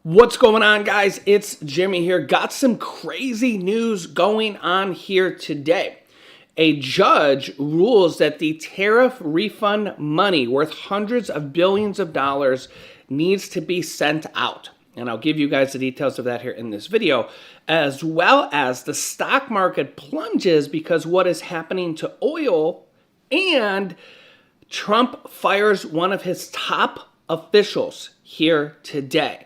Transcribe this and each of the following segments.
What's going on, guys? It's Jimmy here. Got some crazy news going on here today. A judge rules that the tariff refund money worth hundreds of billions of dollars needs to be sent out. And I'll give you guys the details of that here in this video, as well as the stock market plunges because what is happening to oil, and Trump fires one of his top officials here today.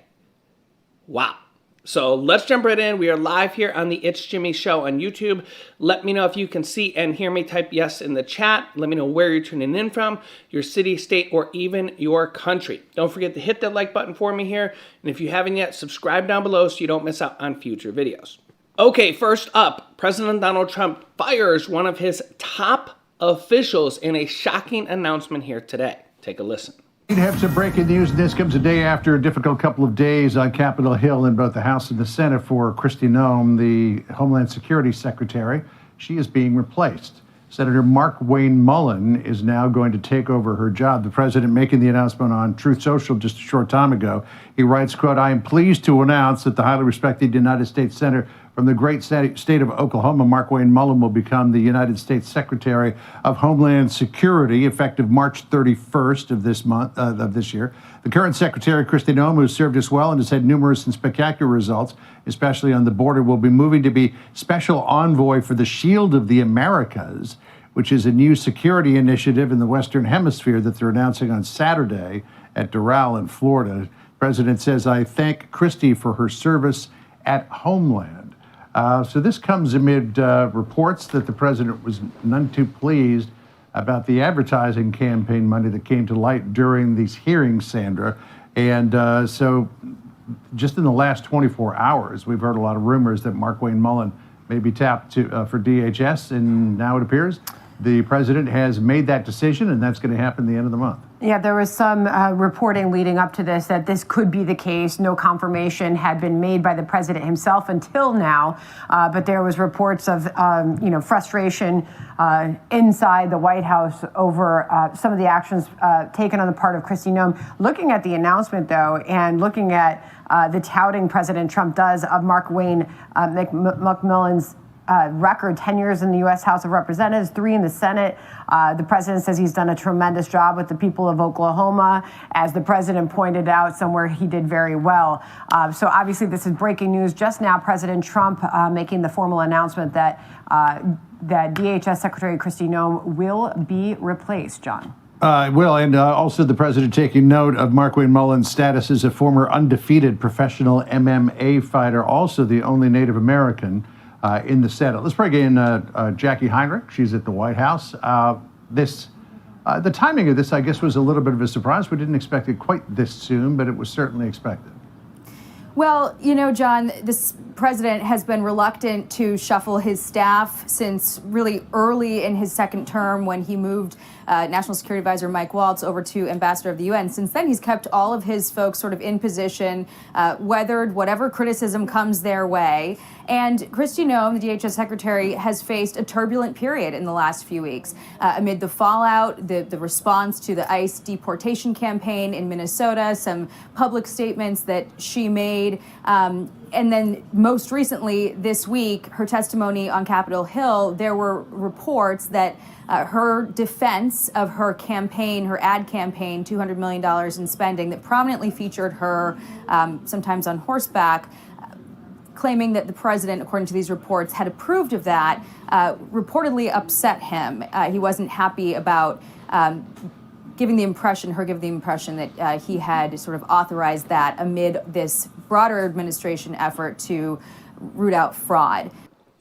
Wow. So let's jump right in. We are live here on the It's Jimmy Show on YouTube. Let me know if you can see and hear me. Type yes in the chat. Let me know where you're tuning in from, your city, state, or even your country. Don't forget to hit that like button for me here. And if you haven't yet, subscribe down below so you don't miss out on future videos. Okay, first up, President Donald Trump fires one of his top officials in a shocking announcement here today. Take a listen. We have some breaking news. This comes a day after a difficult couple of days on Capitol Hill in both the House and the Senate for Christy Noem, the Homeland Security Secretary. She is being replaced. Senator Mark Wayne Mullen is now going to take over her job. The president making the announcement on Truth Social just a short time ago. He writes, quote, "I am pleased to announce that the highly respected United States Senator from the great state of Oklahoma, Mark Wayne Mullen, will become the United States Secretary of Homeland Security effective March 31st of this year. The current Secretary, Christy Noem, who has served us well and has had numerous and spectacular results, especially on the border, will be moving to be Special Envoy for the Shield of the Americas, which is a new security initiative in the Western Hemisphere that they're announcing on Saturday at Doral in Florida. The president says, "I thank Christy for her service at Homeland." So this comes amid reports that the president was none too pleased about the advertising campaign money that came to light during these hearings, Sandra. And so just in the last 24 hours, we've heard a lot of rumors that Mark Wayne Mullen may be tapped for DHS, and now it appears the president has made that decision, and that's going to happen at the end of the month. Yeah, there was some reporting leading up to this that this could be the case. No confirmation had been made by the president himself until now, but there was reports of frustration inside the White House over some of the actions taken on the part of Christy Noem. Looking at the announcement, though, and looking at the touting President Trump does of Mark Wayne McMillan's record, 10 years in the U.S. House of Representatives, 3 in the Senate. The president says he's done a tremendous job with the people of Oklahoma. As the president pointed out, somewhere he did very well. So obviously this is breaking news. Just now, President Trump making the formal announcement that DHS Secretary Christy Noem will be replaced, John. And also the president taking note of Mark Wayne Mullen's status as a former undefeated professional MMA fighter, also the only Native American in the Senate. Let's bring in Jackie Heinrich. She's at the White House. The timing of this, I guess, was a little bit of a surprise. We didn't expect it quite this soon, but it was certainly expected. Well, John, this president has been reluctant to shuffle his staff since really early in his second term when he moved National Security Advisor Mike Waltz over to Ambassador of the UN. Since then, he's kept all of his folks sort of in position, weathered whatever criticism comes their way. And Christy Noem, the DHS Secretary, has faced a turbulent period in the last few weeks. Amid the fallout, the response to the ICE deportation campaign in Minnesota, some public statements that she made, and then most recently this week, her testimony on Capitol Hill, there were reports that her defense of her campaign, her ad campaign, $200 million in spending that prominently featured her sometimes on horseback, claiming that the president, according to these reports, had approved of that, reportedly upset him. He wasn't happy about giving the impression that he had sort of authorized that amid this broader administration effort to root out fraud.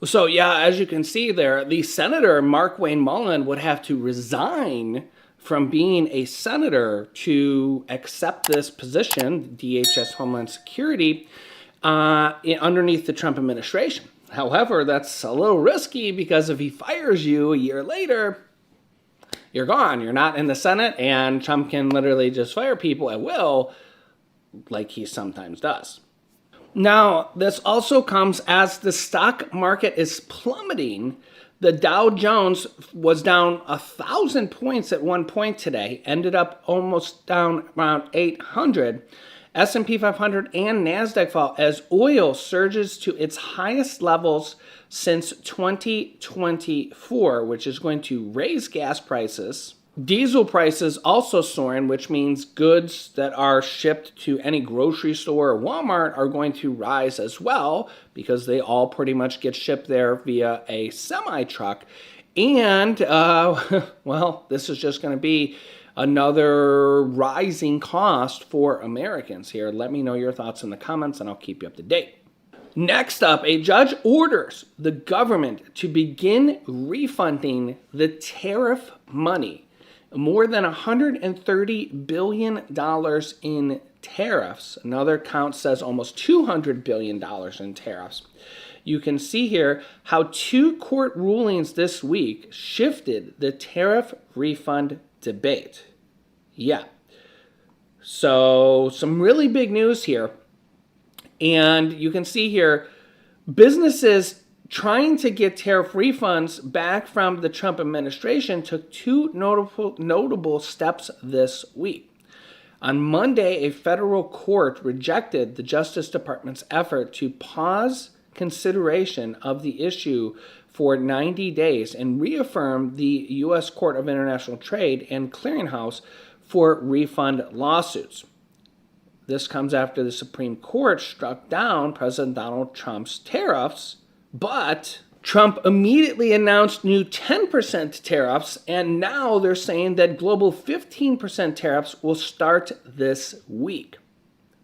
So, yeah, as you can see there, the Senator Mark Wayne Mullen would have to resign from being a senator to accept this position, DHS Homeland Security, underneath the Trump administration. However, that's a little risky because if he fires you a year later, you're gone. You're not in the Senate, and Trump can literally just fire people at will, like he sometimes does. Now, this also comes as the stock market is plummeting. The Dow Jones was down 1,000 points at one point today, ended up almost down around 800. S&P 500 and NASDAQ fall as oil surges to its highest levels since 2024, which is going to raise gas prices. Diesel prices also soaring, which means goods that are shipped to any grocery store or Walmart are going to rise as well, because they all pretty much get shipped there via a semi-truck. And, well, this is just going to be another rising cost for Americans here. Let me know your thoughts in the comments, and I'll keep you up to date. Next up, a judge orders the government to begin refunding the tariff money. More than $130 billion in tariffs. Another count says almost $200 billion in tariffs. You can see here how 2 court rulings this week shifted the tariff refund debate. Yeah. So some really big news here. And you can see here, businesses trying to get tariff refunds back from the Trump administration took 2 notable steps this week. On Monday, a federal court rejected the Justice Department's effort to pause consideration of the issue for 90 days and reaffirmed the U.S. Court of International Trade and Clearinghouse for refund lawsuits. This comes after the Supreme Court struck down President Donald Trump's tariffs, but Trump immediately announced new 10% tariffs, and now they're saying that global 15% tariffs will start this week,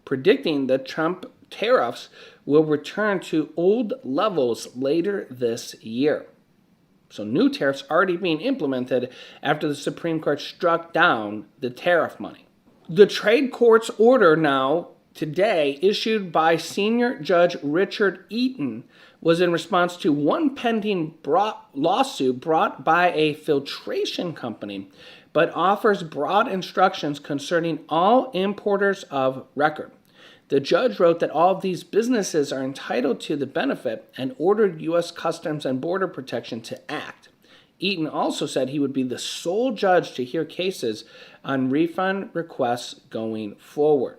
predicting that Trump tariffs will return to old levels later this year. So new tariffs already being implemented after the Supreme Court struck down the tariff money. The trade court's order now today, issued by Senior Judge Richard Eaton, was in response to one pending lawsuit brought by a filtration company, but offers broad instructions concerning all importers of record. The judge wrote that all of these businesses are entitled to the benefit and ordered U.S. Customs and Border Protection to act. Eaton also said he would be the sole judge to hear cases on refund requests going forward.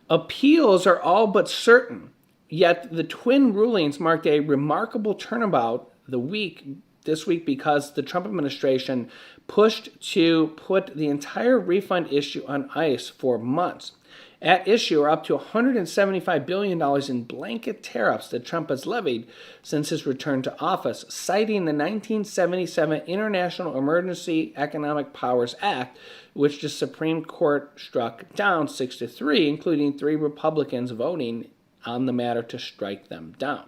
Appeals are all but certain, yet the twin rulings marked a remarkable turnabout this week because the Trump administration pushed to put the entire refund issue on ice for months. At issue are up to $175 billion in blanket tariffs that Trump has levied since his return to office, citing the 1977 International Emergency Economic Powers Act, which the Supreme Court struck down 6-3, including 3 Republicans voting on the matter to strike them down.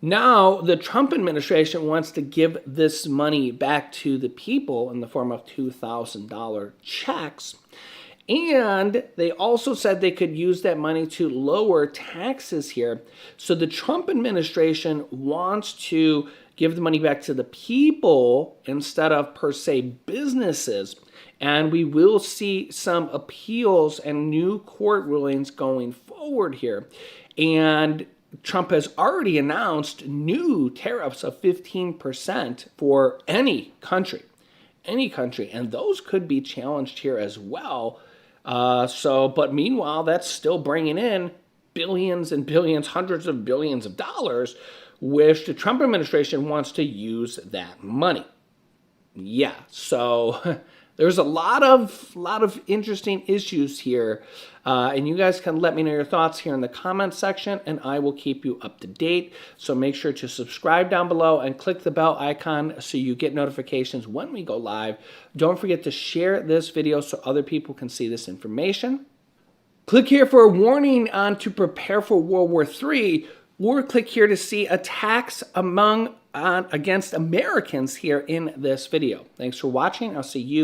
Now, the Trump administration wants to give this money back to the people in the form of $2,000 checks. And they also said they could use that money to lower taxes here. So the Trump administration wants to give the money back to the people instead of, per se, businesses. And we will see some appeals and new court rulings going forward here. And Trump has already announced new tariffs of 15% for any country, and those could be challenged here as well. But meanwhile, that's still bringing in billions and billions, hundreds of billions of dollars, which the Trump administration wants to use that money. Yeah, so there's a lot of interesting issues here, and you guys can let me know your thoughts here in the comments section, and I will keep you up to date. So make sure to subscribe down below and click the bell icon so you get notifications when we go live. Don't forget to share this video so other people can see this information. Click here for a warning on to prepare for World War III, or click here to see attacks against Americans here in this video. Thanks for watching. I'll see you